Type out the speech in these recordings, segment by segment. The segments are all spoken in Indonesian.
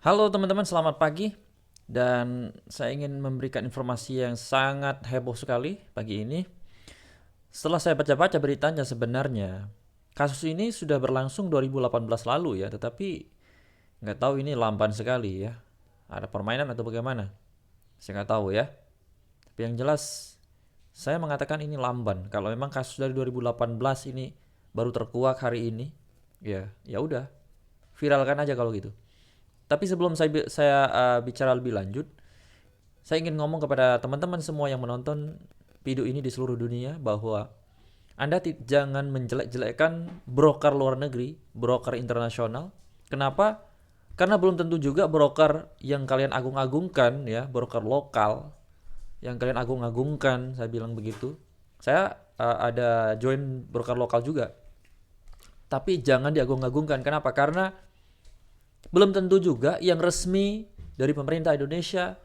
Halo teman-teman, selamat pagi. Dan saya ingin memberikan informasi yang sangat heboh sekali pagi ini. Setelah saya baca-baca beritanya sebenarnya, kasus ini sudah berlangsung 2018 lalu ya, tetapi nggak tahu ini lamban sekali ya. Ada permainan atau bagaimana? Saya nggak tahu ya. Tapi yang jelas, saya mengatakan ini lamban. Kalau memang kasus dari 2018 ini baru terkuak hari ini, ya udah, viralkan aja kalau gitu. Tapi sebelum saya bicara lebih lanjut, saya ingin ngomong kepada teman-teman semua yang menonton video ini di seluruh dunia bahwa Anda jangan menjelek-jelekkan broker luar negeri, broker internasional. Kenapa? Karena belum tentu juga broker yang kalian agung-agungkan ya, broker lokal yang kalian agung-agungkan, saya bilang begitu. Saya ada join broker lokal juga. Tapi jangan diagung-agungkan. Kenapa? Karena belum tentu juga yang resmi dari pemerintah Indonesia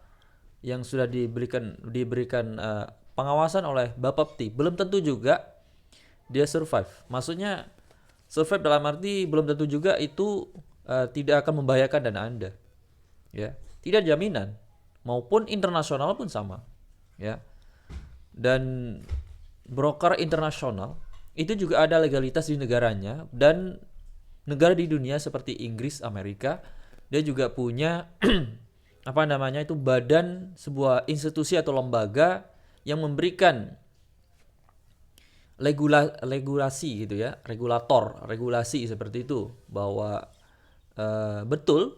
yang sudah diberikan pengawasan oleh Bapepti belum tentu juga dia survive. Maksudnya survive dalam arti belum tentu juga itu tidak akan membahayakan dana Anda. Ya, tidak jaminan. Maupun internasional pun sama. Ya, dan broker internasional itu juga ada legalitas di negaranya, dan negara di dunia seperti Inggris, Amerika, dia juga punya apa namanya itu badan, sebuah institusi atau lembaga yang memberikan regulasi gitu ya, regulasi seperti itu, bahwa betul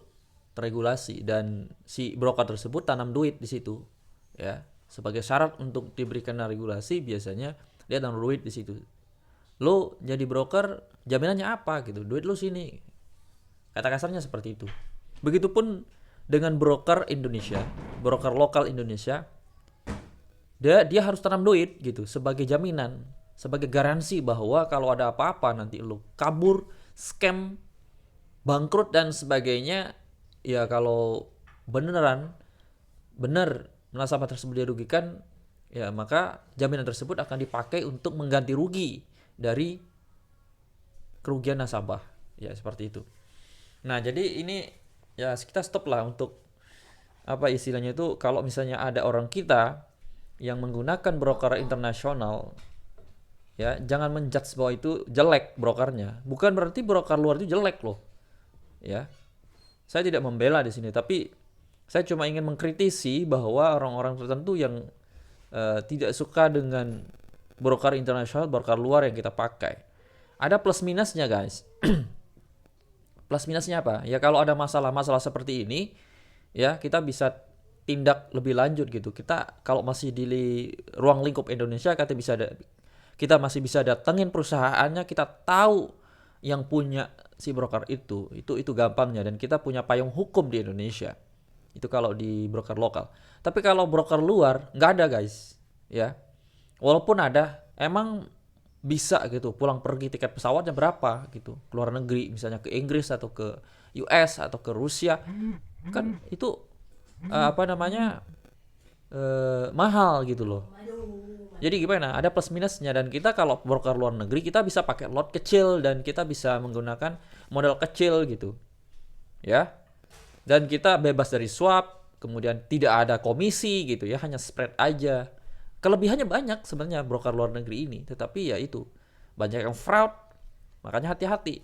terregulasi dan si broker tersebut tanam duit di situ ya. Sebagai syarat untuk diberikan regulasi biasanya dia tanam duit di situ. Lo jadi broker, jaminannya apa gitu? Duit lo sini. Kata kasarnya seperti itu. Begitupun dengan broker Indonesia, broker lokal Indonesia, dia harus tanam duit gitu sebagai jaminan, sebagai garansi bahwa kalau ada apa-apa nanti lo kabur, scam, bangkrut dan sebagainya, ya kalau beneran benar nasabah tersebut dirugikan, ya maka jaminan tersebut akan dipakai untuk mengganti rugi dari kerugian nasabah. Ya seperti itu. Nah, jadi ini ya kita stop lah untuk apa istilahnya itu, kalau misalnya ada orang kita yang menggunakan broker internasional, ya jangan menjudge bahwa itu jelek brokernya. Bukan berarti broker luar itu jelek loh. Ya. Saya tidak membela di sini, tapi saya cuma ingin mengkritisi bahwa orang-orang tertentu yang tidak suka dengan broker internasional, broker luar yang kita pakai. Ada plus minusnya, guys. Plus minusnya apa? Ya kalau ada masalah-masalah seperti ini, ya kita bisa tindak lebih lanjut gitu. Kita kalau masih di ruang lingkup Indonesia, kita masih bisa datengin perusahaannya, kita tahu yang punya si broker itu gampangnya, dan kita punya payung hukum di Indonesia. Itu kalau di broker lokal. Tapi kalau broker luar nggak ada, guys. Ya, walaupun ada, emang bisa gitu pulang pergi tiket pesawatnya berapa gitu, ke luar negeri misalnya ke Inggris atau ke US atau ke Rusia, kan itu apa namanya mahal gitu loh. Jadi gimana, ada plus minusnya, dan kita kalau broker luar negeri kita bisa pakai lot kecil dan kita bisa menggunakan modal kecil gitu ya, dan kita bebas dari swap, kemudian tidak ada komisi gitu ya, hanya spread aja. Kelebihannya banyak sebenarnya broker luar negeri ini, tetapi ya itu banyak yang fraud, makanya hati-hati.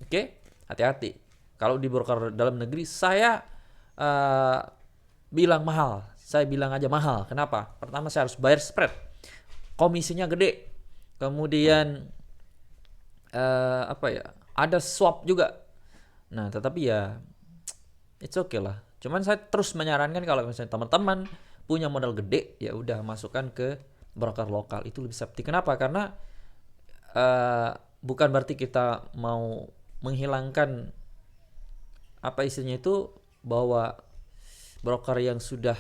Oke, hati-hati. Kalau di broker dalam negeri saya uh, bilang mahal, saya bilang aja mahal. Kenapa? Pertama saya harus bayar spread, komisinya gede, kemudian apa ya, ada swap juga. Nah tetapi ya it's okay lah. Cuman saya terus menyarankan kalau misalnya teman-teman punya modal gede, ya udah masukkan ke broker lokal, itu lebih safety. Kenapa? Karena bukan berarti kita mau menghilangkan apa istilahnya itu, bahwa broker yang sudah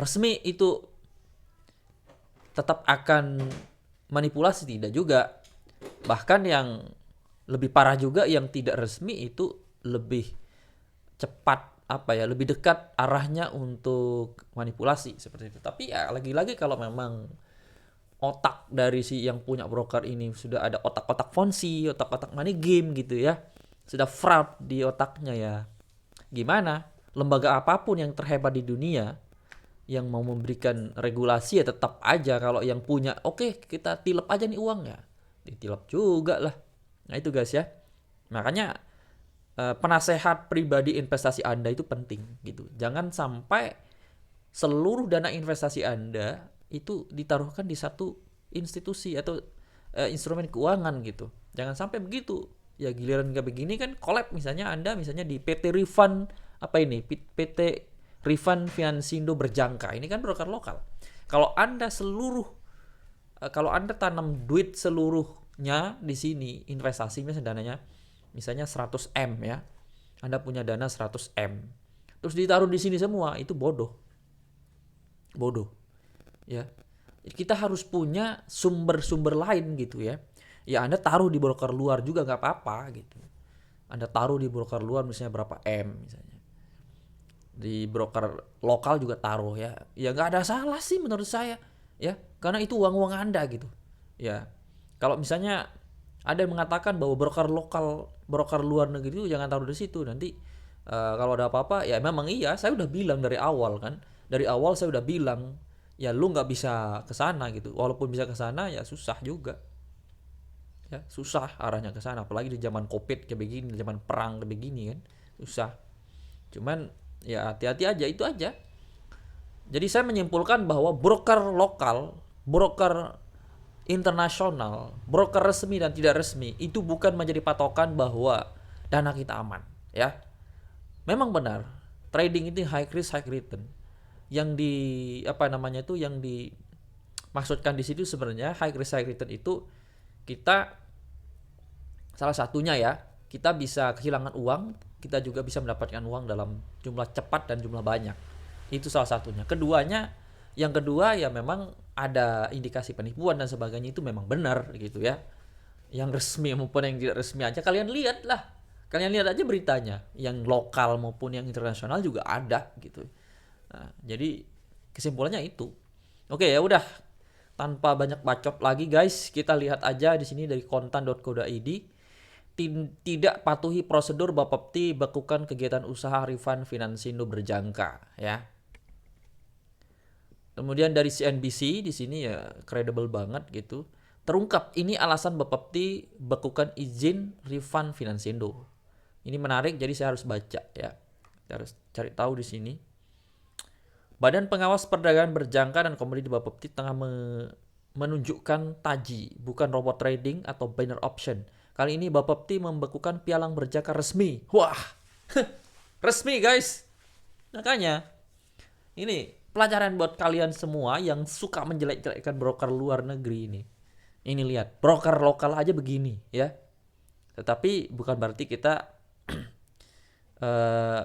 resmi itu tetap akan manipulasi, tidak juga. Bahkan yang lebih parah juga, yang tidak resmi itu lebih cepat, apa ya, lebih dekat arahnya untuk manipulasi seperti itu. Tapi ya lagi-lagi kalau memang otak dari si yang punya broker ini sudah ada otak-otak fonsi, otak-otak money game gitu ya, sudah fraud di otaknya, ya gimana? Lembaga apapun yang terhebat di dunia yang mau memberikan regulasi ya tetap aja kalau yang punya oke, kita tilep aja nih uang ya. Ditilep juga lah. Nah itu guys ya. Makanya penasehat pribadi investasi Anda itu penting gitu. Jangan sampai seluruh dana investasi Anda itu ditaruhkan di satu institusi atau instrumen keuangan gitu. Jangan sampai begitu. Ya giliran nggak begini kan collab, misalnya Anda misalnya di PT Rifan apa ini? PT Rifan Finansindo Berjangka. Ini kan broker lokal. Kalau Anda tanam duit seluruhnya di sini, investasi misalnya dananya misalnya 100 M ya. Anda punya dana 100 M. Terus ditaruh di sini semua, itu bodoh. Bodoh. Ya. Kita harus punya sumber-sumber lain gitu ya. Ya Anda taruh di broker luar juga nggak apa-apa gitu. Anda taruh di broker luar misalnya berapa M misalnya. Di broker lokal juga taruh ya. Ya nggak ada salah sih menurut saya. Ya, karena itu uang-uang Anda gitu. Ya. Kalau misalnya ada yang mengatakan bahwa broker lokal, broker luar negeri itu jangan taruh di situ. Nanti kalau ada apa-apa, ya memang iya. Saya udah bilang dari awal kan. Dari awal saya udah bilang, ya lu nggak bisa ke sana gitu. Walaupun bisa ke sana, ya susah juga. Ya susah arahnya ke sana. Apalagi di zaman COVID kayak begini, di zaman perang kayak begini kan, susah. Cuman ya hati-hati aja, itu aja. Jadi saya menyimpulkan bahwa broker lokal, broker internasional, broker resmi dan tidak resmi itu bukan menjadi patokan bahwa dana kita aman, ya. Memang benar, trading itu high risk high return. Yang yang dimaksudkan di situ sebenarnya high risk high return itu kita salah satunya ya, kita bisa kehilangan uang, kita juga bisa mendapatkan uang dalam jumlah cepat dan jumlah banyak. Itu salah satunya. Yang kedua ya memang ada indikasi penipuan dan sebagainya, itu memang benar gitu ya. Yang resmi maupun yang tidak resmi aja kalian lihat lah. Kalian lihat aja beritanya, yang lokal maupun yang internasional juga ada gitu. Nah, jadi kesimpulannya itu. Oke ya udah, tanpa banyak bacot lagi guys, kita lihat aja di sini dari kontan.co.id. Tidak patuhi prosedur Bapepti bekukan kegiatan usaha Rifan Finansindo Berjangka ya. Kemudian dari CNBC di sini ya credible banget gitu. Terungkap ini alasan Bapepti bekukan izin Rifan Finansindo. Ini menarik, jadi saya harus baca ya. Saya harus cari tahu di sini. Badan Pengawas Perdagangan Berjangka dan Komoditi Bapepti tengah menunjukkan taji, bukan robot trading atau binary option. Kali ini Bapepti membekukan pialang berjangka resmi. Wah, resmi guys. Makanya ini pelajaran buat kalian semua yang suka menjelek-jelekkan broker luar negeri ini. Ini lihat, broker lokal aja begini ya. Tetapi bukan berarti kita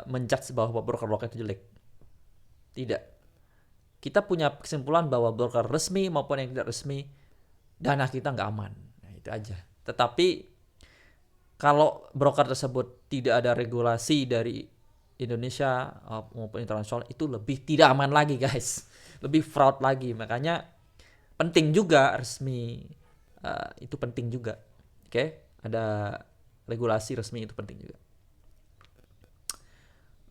menjudge bahwa broker lokal itu jelek. Tidak. Kita punya kesimpulan bahwa broker resmi maupun yang tidak resmi, dana kita nggak aman. Nah, itu aja. Tetapi kalau broker tersebut tidak ada regulasi dari Indonesia maupun internasional, itu lebih tidak aman lagi guys. Lebih fraud lagi. Makanya penting juga resmi, itu penting juga. Oke? Ada regulasi resmi, itu penting juga.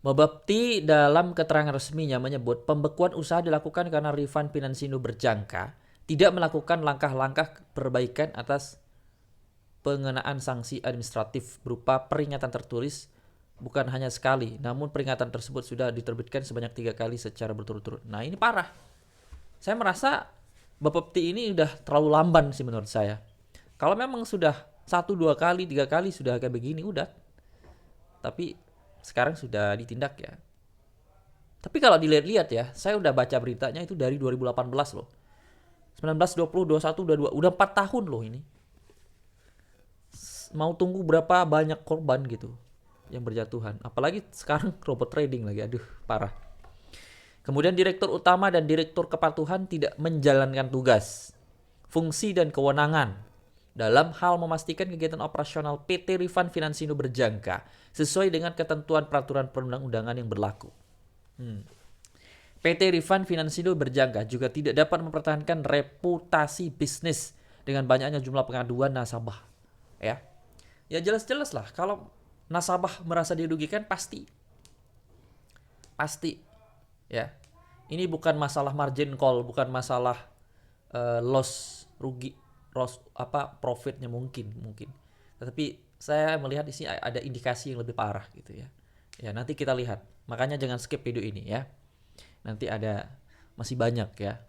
Bapepti dalam keterangan resminya menyebut pembekuan usaha dilakukan karena Rifan Finansindo Berjangka tidak melakukan langkah-langkah perbaikan atas pengenaan sanksi administratif berupa peringatan tertulis bukan hanya sekali, namun peringatan tersebut sudah diterbitkan sebanyak 3 kali secara berturut-turut. Nah ini parah. Saya merasa Bapepti ini udah terlalu lamban sih menurut saya. Kalau memang sudah 1, 2 kali, 3 kali sudah kayak begini udah. Tapi sekarang sudah ditindak ya. Tapi kalau dilihat-lihat ya, saya udah baca beritanya itu dari 2018 loh. 19, 20, 21, 22, udah 4 tahun loh ini. Mau tunggu berapa banyak korban gitu yang berjatuhan. Apalagi sekarang robot trading lagi, aduh parah. Kemudian Direktur Utama dan Direktur Kepatuhan tidak menjalankan tugas, fungsi dan kewenangan dalam hal memastikan kegiatan operasional PT Rifan Finansindo Berjangka sesuai dengan ketentuan peraturan perundang-undangan yang berlaku. PT Rifan Finansindo Berjangka juga tidak dapat mempertahankan reputasi bisnis dengan banyaknya jumlah pengaduan nasabah. Ya jelas-jelas lah kalau nasabah merasa dirugikan pasti pasti ya. Ini bukan masalah margin call, bukan masalah loss, rugi, profitnya mungkin. Tetapi saya melihat di sini ada indikasi yang lebih parah gitu ya. Ya, nanti kita lihat. Makanya jangan skip video ini ya. Nanti masih banyak ya.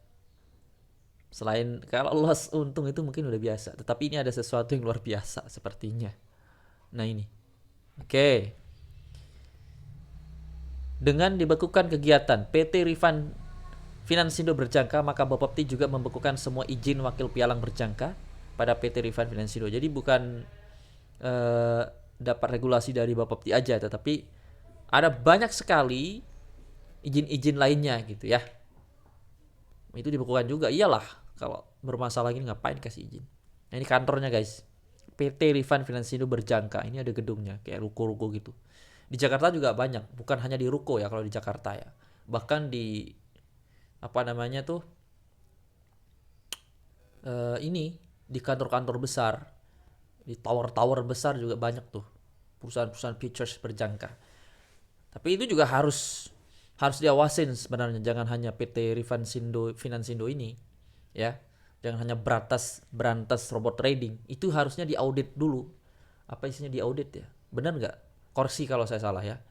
Selain kalau loss untung itu mungkin udah biasa, tetapi ini ada sesuatu yang luar biasa sepertinya. Nah, ini. Oke. Dengan dibekukan kegiatan PT Rifan Finansindo berjangka, maka Bapepti juga membekukan semua izin wakil pialang berjangka pada PT Rifan Finansindo. Jadi bukan dapat regulasi dari Bapepti aja, tetapi ada banyak sekali izin-izin lainnya gitu ya. Itu dibekukan juga. Iyalah, kalau bermasalah gini ngapain kasih izin. Nah, ini kantornya guys. PT Rifan Finansindo berjangka. Ini ada gedungnya kayak ruko-ruko gitu. Di Jakarta juga banyak, bukan hanya di ruko ya kalau di Jakarta ya. Bahkan di ini di kantor-kantor besar, di tower-tower besar juga banyak tuh perusahaan-perusahaan features berjangka. Tapi itu juga harus diawasin sebenarnya, jangan hanya PT Rifan Finansindo ini ya. Jangan hanya berantas robot trading. Itu harusnya diaudit dulu. Apa isinya diaudit ya? Benar nggak? Korsi kalau saya salah ya.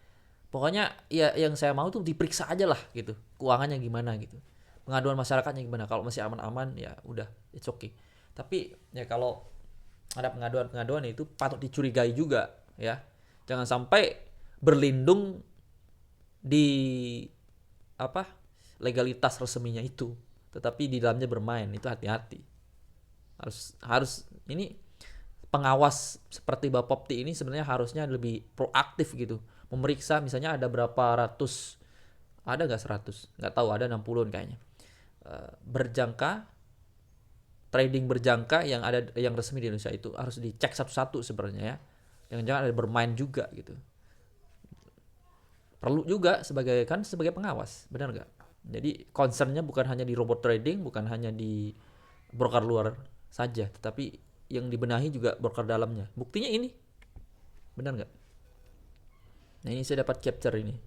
Pokoknya ya yang saya mau tuh diperiksa aja lah gitu. Keuangannya gimana gitu. Pengaduan masyarakatnya gimana. Kalau masih aman-aman ya udah, it's okay. Tapi ya kalau ada pengaduan itu patut dicurigai juga ya. Jangan sampai berlindung di legalitas resminya itu, tetapi di dalamnya bermain. Itu hati-hati. Harus ini pengawas seperti Bapepti ini sebenarnya harusnya lebih proaktif gitu, memeriksa misalnya ada berapa ratus, ada nggak 100, nggak tahu, ada 60 kayaknya berjangka, trading berjangka yang resmi di Indonesia. Itu harus dicek satu-satu sebenarnya ya. Jangan-jangan ada bermain juga gitu. Perlu juga sebagai pengawas, benar nggak? Jadi concernnya bukan hanya di robot trading, bukan hanya di broker luar saja, tetapi yang dibenahi juga broker dalamnya. Buktinya ini, benar nggak? Nah, ini saya dapat capture ini.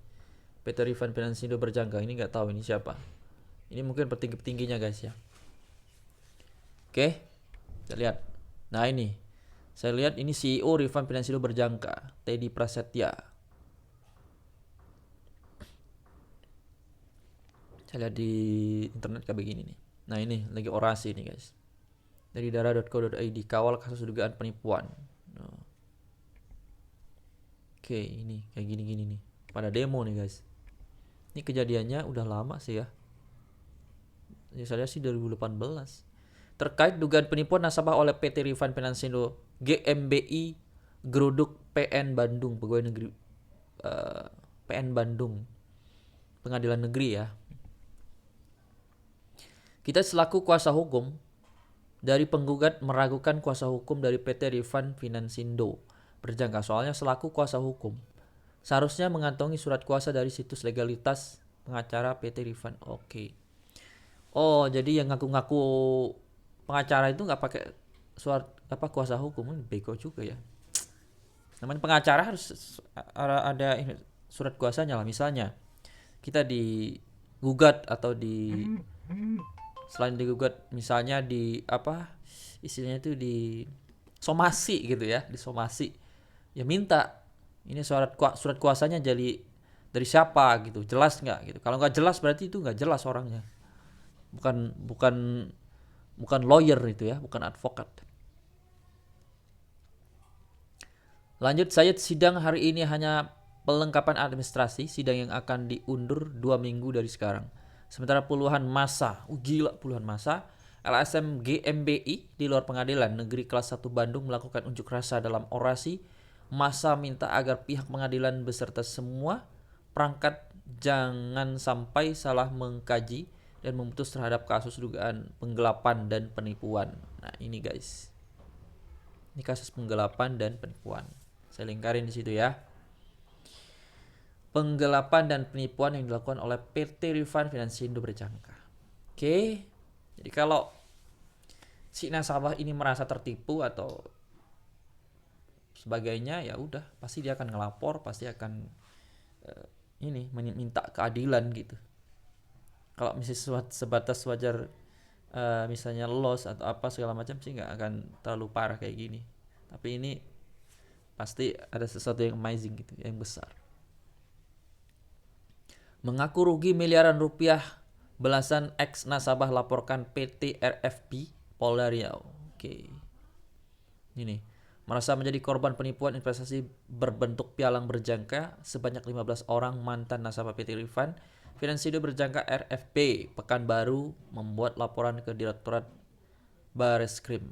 PT Rifan Finansindo berjangka. Ini nggak tahu ini siapa. Ini mungkin petinggi-petingginya guys ya. Oke, kita lihat. Nah, ini saya lihat ini CEO Rifan Finansindo berjangka, Teddy Prasetya. Saya lihat di internet kayak begini nih. Nah, ini lagi orasi nih guys. Dari dara.co.id, kawal kasus dugaan penipuan. Oke, ini kayak gini-gini nih. Pada demo nih guys. Ini kejadiannya udah lama sih ya. Ini saya sih 2018. Terkait dugaan penipuan nasabah oleh PT Rifan Finansindo GMBI Geruduk PN Bandung, Pegawai Negeri PN Bandung, Pengadilan Negeri ya. Kita selaku kuasa hukum dari penggugat meragukan kuasa hukum dari PT Rifan Finansindo berjangka. Soalnya selaku kuasa hukum seharusnya mengantongi surat kuasa dari situs legalitas pengacara PT Rifan. Oke. Oh, jadi yang ngaku-ngaku pengacara itu nggak pakai surat kuasa hukum, bego juga ya. Namanya pengacara harus ada surat kuasanya lah. Misalnya kita digugat atau selain digugat misalnya istilahnya itu di somasi gitu ya, disomasi ya, minta ini surat kuasanya jadi dari siapa gitu, jelas nggak gitu. Kalau nggak jelas berarti itu nggak jelas orangnya, bukan lawyer itu ya, bukan advokat. Lanjut, sidang hari ini hanya pelengkapan administrasi. Sidang yang akan diundur 2 minggu dari sekarang. Sementara puluhan massa LSM GMBI di luar pengadilan negeri kelas 1 Bandung melakukan unjuk rasa. Dalam orasi, massa minta agar pihak pengadilan beserta semua perangkat jangan sampai salah mengkaji dan memutus terhadap kasus dugaan penggelapan dan penipuan. Nah, ini guys. Ini kasus penggelapan dan penipuan. Saya lingkarin di situ ya. Penggelapan dan penipuan yang dilakukan oleh PT Rifan Finansindo berjangka. Oke. Jadi kalau si nasabah ini merasa tertipu atau sebagainya, ya udah, pasti dia akan ngelapor, pasti akan ini minta keadilan gitu. Kalau misalnya sebatas wajar misalnya loss atau apa segala macam sih nggak akan terlalu parah kayak gini. Tapi ini pasti ada sesuatu yang amazing gitu, yang besar. Mengaku rugi miliaran rupiah, belasan ex nasabah laporkan PT RFP Polda Riau. Oke. Ini merasa menjadi korban penipuan investasi berbentuk pialang berjangka sebanyak 15 orang mantan nasabah PT Rifan Finansido berjangka RFP Pekanbaru membuat laporan ke Direktorat Bareskrim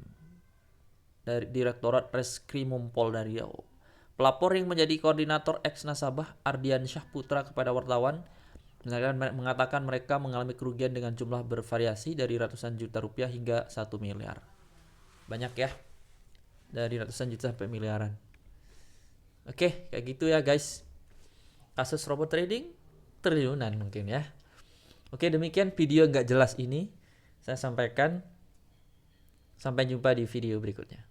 dari Direktorat Reskrimum Polda Riau. Pelapor yang menjadi koordinator ex nasabah Ardian Syah Putra kepada wartawan mengatakan mereka mengalami kerugian dengan jumlah bervariasi dari ratusan juta rupiah hingga 1 miliar. Banyak ya, dari ratusan juta sampai miliaran. Oke, kayak gitu ya guys. Kasus robot trading triliunan mungkin ya. Oke, demikian video nggak jelas ini saya sampaikan. Sampai jumpa di video berikutnya.